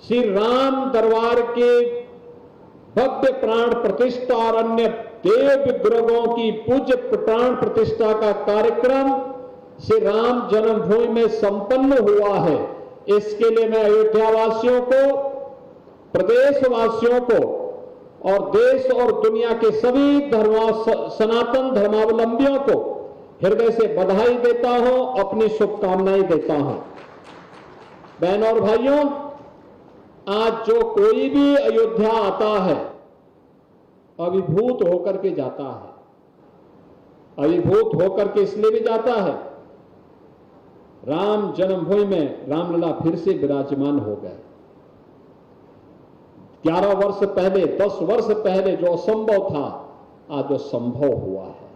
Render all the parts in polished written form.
श्री राम दरबार के भव्य प्राण प्रतिष्ठा और अन्य देव विग्रहों की पूज्य प्राण प्रतिष्ठा का कार्यक्रम श्री राम जन्मभूमि में संपन्न हुआ है। इसके लिए मैं अयोध्या वासियों को, प्रदेशवासियों को और देश और दुनिया के सभी सनातन धर्मावलंबियों को हृदय से बधाई देता हूं, अपनी शुभकामनाएं देता हूं। बहनों और भाइयों, आज जो कोई भी अयोध्या आता है अभिभूत होकर के जाता है। अभिभूत होकर के इसलिए भी जाता है, राम जन्मभूमि में रामलला फिर से विराजमान हो गए। 11 वर्ष पहले, 10 वर्ष पहले जो असंभव था, आज वो संभव हुआ है।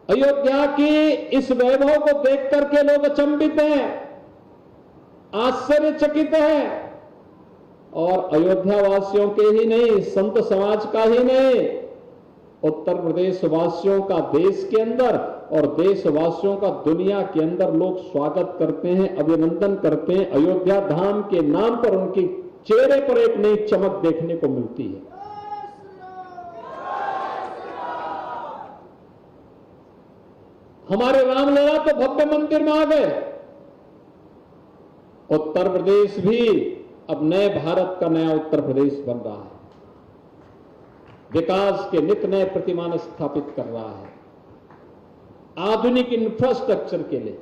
अयोध्या की इस वैभव को देख करके लोग अचंभित हैं, आश्चर्यचकित हैं। और अयोध्या वासियों के ही नहीं, संत समाज का ही नहीं, उत्तर प्रदेश वासियों का देश के अंदर और देशवासियों का दुनिया के अंदर लोग स्वागत करते हैं, अभिनंदन करते हैं। अयोध्या धाम के नाम पर उनकी चेहरे पर एक नई चमक देखने को मिलती है। हमारे रामलला तो भव्य मंदिर में आ गए। उत्तर प्रदेश भी अब नए भारत का नया उत्तर प्रदेश बन रहा है, विकास के नित नए प्रतिमान स्थापित कर रहा है, आधुनिक इंफ्रास्ट्रक्चर के लिए,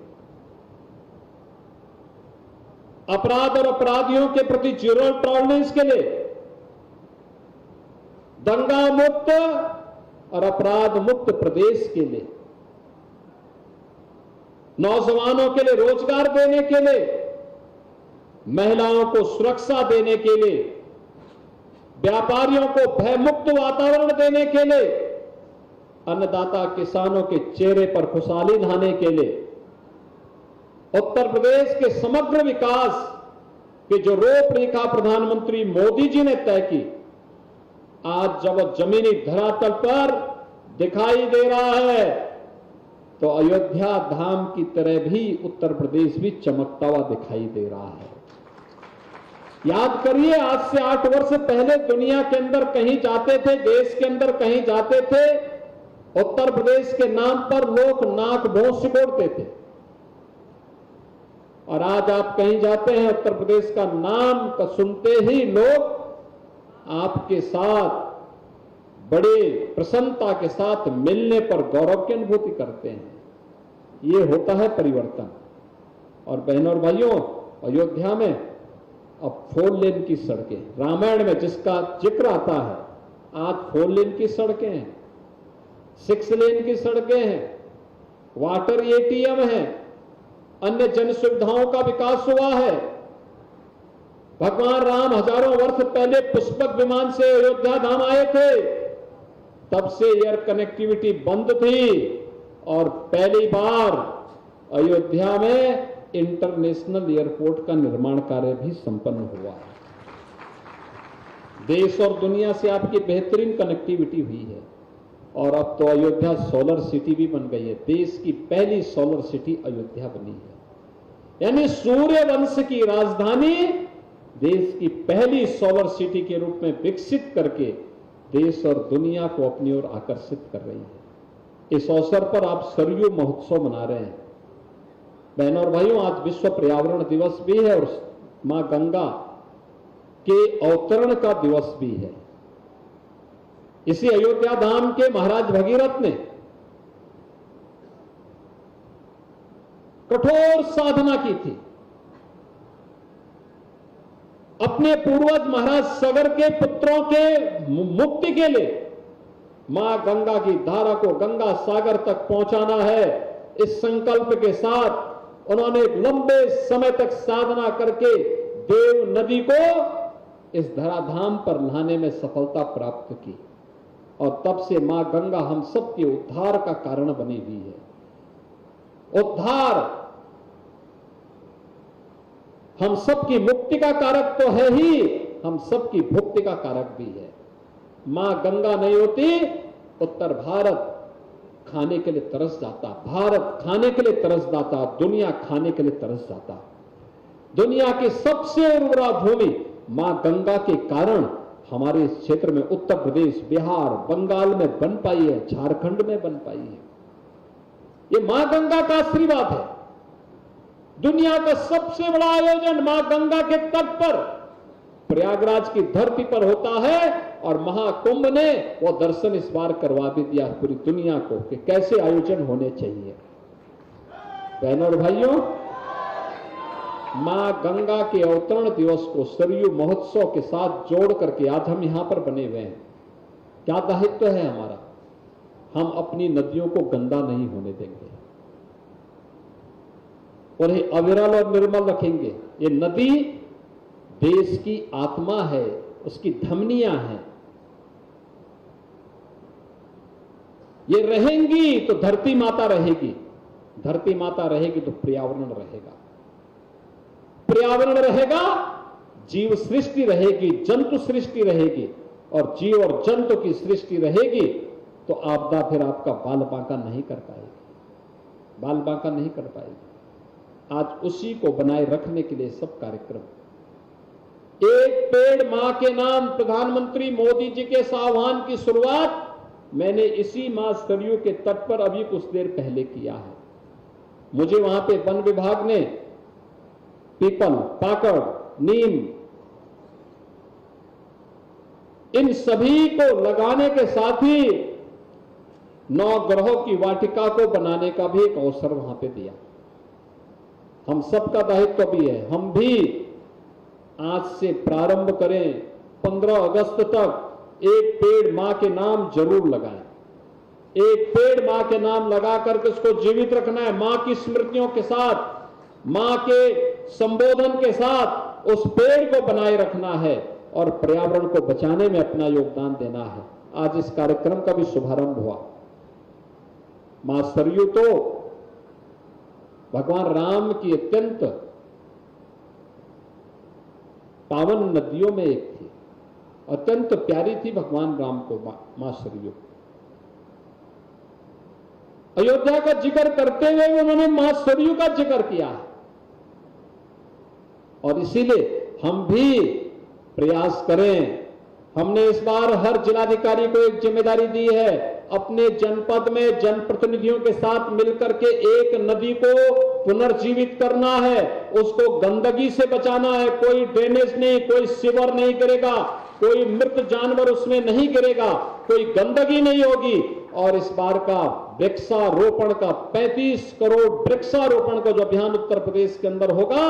अपराध और अपराधियों के प्रति जीरो टॉलरेंस के लिए, दंगा मुक्त और अपराध मुक्त प्रदेश के लिए, नौजवानों के लिए रोजगार देने के लिए, महिलाओं को सुरक्षा देने के लिए, व्यापारियों को भयमुक्त वातावरण देने के लिए, अन्नदाता किसानों के चेहरे पर खुशहाली लाने के लिए, उत्तर प्रदेश के समग्र विकास की जो रूपरेखा प्रधानमंत्री मोदी जी ने तय की, आज जब जमीनी धरातल पर दिखाई दे रहा है, तो अयोध्या धाम की तरह भी उत्तर प्रदेश भी चमकता हुआ दिखाई दे रहा है। याद करिए, आज से 8 वर्ष पहले दुनिया के अंदर कहीं जाते थे, देश के अंदर कहीं जाते थे, उत्तर प्रदेश के नाम पर लोग नाक भौं सिकोड़ते थे। और आज आप कहीं जाते हैं, उत्तर प्रदेश का नाम का सुनते ही लोग आपके साथ बड़े प्रसन्नता के साथ मिलने पर गौरव की अनुभूति करते हैं। ये होता है परिवर्तन। और बहनों और भाइयों, अयोध्या में अब 4 लेन की सड़कें, रामायण में जिसका जिक्र आता है, आज 4 लेन की सड़कें हैं, 6 लेन की सड़कें हैं, वाटर एटीएम है, अन्य जन सुविधाओं का विकास हुआ है। भगवान राम हजारों वर्ष पहले पुष्पक विमान से अयोध्या धाम आए थे, तब से एयर कनेक्टिविटी बंद थी और पहली बार अयोध्या में इंटरनेशनल एयरपोर्ट का निर्माण कार्य भी संपन्न हुआ है। देश और दुनिया से आपकी बेहतरीन कनेक्टिविटी हुई है। और अब तो अयोध्या सोलर सिटी भी बन गई है। देश की पहली सोलर सिटी अयोध्या बनी है, यानी सूर्य वंश की राजधानी देश की पहली सोलर सिटी के रूप में विकसित करके देश और दुनिया को अपनी ओर आकर्षित कर रही है। इस अवसर पर आप सरयू महोत्सव मना रहे हैं। बहनों और भाइयों, आज विश्व पर्यावरण दिवस भी है और मां गंगा के अवतरण का दिवस भी है। इसी अयोध्या धाम के महाराज भगीरथ ने कठोर साधना की थी। अपने पूर्वज महाराज सगर के पुत्रों के मुक्ति के लिए मां गंगा की धारा को गंगा सागर तक पहुंचाना है। इस संकल्प के साथ उन्होंने एक लंबे समय तक साधना करके देव नदी को इस धराधाम पर लाने में सफलता प्राप्त की और तब से मां गंगा हम सबके उद्धार का कारण बनी हुई है। उद्धार हम सबकी मुक्ति का कारक तो है ही, हम सबकी भुक्ति का कारक भी है। मां गंगा नहीं होती, उत्तर भारत खाने के लिए तरस जाता, भारत खाने के लिए तरस जाता, दुनिया खाने के लिए तरस जाता। दुनिया की सबसे उर्वरा भूमि मां गंगा के कारण हमारे इस क्षेत्र में उत्तर प्रदेश, बिहार, बंगाल में बन पाई है, झारखंड में बन पाई है। ये मां गंगा का आशीर्वाद है। दुनिया का सबसे बड़ा आयोजन मां गंगा के तट पर प्रयागराज की धरती पर होता है और महाकुंभ ने वो दर्शन इस बार करवा भी दिया पूरी दुनिया को कि कैसे आयोजन होने चाहिए। बहनों और भाइयों, मां गंगा के अवतरण दिवस को सरयू महोत्सव के साथ जोड़ करके आज हम यहां पर बने हुए हैं। क्या दायित्व है हमारा? हम अपनी नदियों को गंदा नहीं होने देंगे और ये अविरल और निर्मल रखेंगे। ये नदी देश की आत्मा है, उसकी धमनियां हैं। ये रहेंगी तो धरती माता रहेगी, धरती माता रहेगी तो पर्यावरण रहेगा, पर्यावरण रहेगा, जीव सृष्टि रहेगी, जंतु सृष्टि रहेगी और जीव और जंतु की सृष्टि रहेगी तो आपदा फिर आपका बाल बांका नहीं कर पाएगी, बाल बांका नहीं कर पाएगी। आज उसी को बनाए रखने के लिए सब कार्यक्रम, एक पेड़ मां के नाम, प्रधानमंत्री मोदी जी के इस आह्वान की शुरुआत मैंने इसी मां सरयू के तट पर अभी कुछ देर पहले किया है। मुझे वहां पे वन विभाग ने पीपल, पाकड़, नीम इन सभी को लगाने के साथ ही 9 ग्रहों की वाटिका को बनाने का भी एक अवसर वहां पे दिया। हम सबका दायित्व भी है, हम भी आज से प्रारंभ करें। 15 अगस्त तक एक पेड़ मां के नाम जरूर लगाएं। एक पेड़ मां के नाम लगा करके उसको जीवित रखना है। मां की स्मृतियों के साथ, मां के संबोधन के साथ उस पेड़ को बनाए रखना है और पर्यावरण को बचाने में अपना योगदान देना है। आज इस कार्यक्रम का भी शुभारंभ हुआ। मां सरयू तो भगवान राम की अत्यंत पावन नदियों में एक थी, अत्यंत प्यारी थी भगवान राम को मां सरयू। अयोध्या का जिक्र करते हुए उन्होंने मां सरयू का जिक्र किया है और इसीलिए हम भी प्रयास करें। हमने इस बार हर जिलाधिकारी को एक जिम्मेदारी दी है, अपने जनपद में जनप्रतिनिधियों के साथ मिलकर के एक नदी को पुनर्जीवित करना है, उसको गंदगी से बचाना है। कोई ड्रेनेज नहीं, कोई सीवर नहीं गिरेगा, कोई मृत जानवर उसमें नहीं गिरेगा, कोई गंदगी नहीं होगी। और इस बार का वृक्षारोपण का 35 करोड़ वृक्षारोपण का जो अभियान उत्तर प्रदेश के अंदर होगा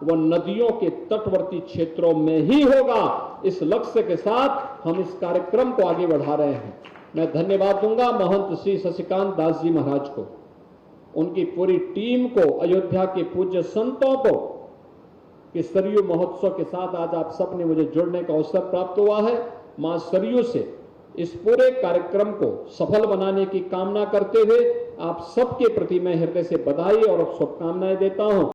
वह नदियों के तटवर्ती क्षेत्रों में ही होगा। इस लक्ष्य के साथ हम इस कार्यक्रम को आगे बढ़ा रहे हैं। मैं धन्यवाद दूंगा महंत श्री शशिकांत दास जी महाराज को, उनकी पूरी टीम को, अयोध्या के पूज्य संतों को कि सरयू महोत्सव के साथ आज आप सबने मुझे जुड़ने का अवसर प्राप्त हुआ है। मां सरयू से इस पूरे कार्यक्रम को सफल बनाने की कामना करते हुए आप सबके प्रति मैं हृदय से बधाई और शुभकामनाएं देता हूं।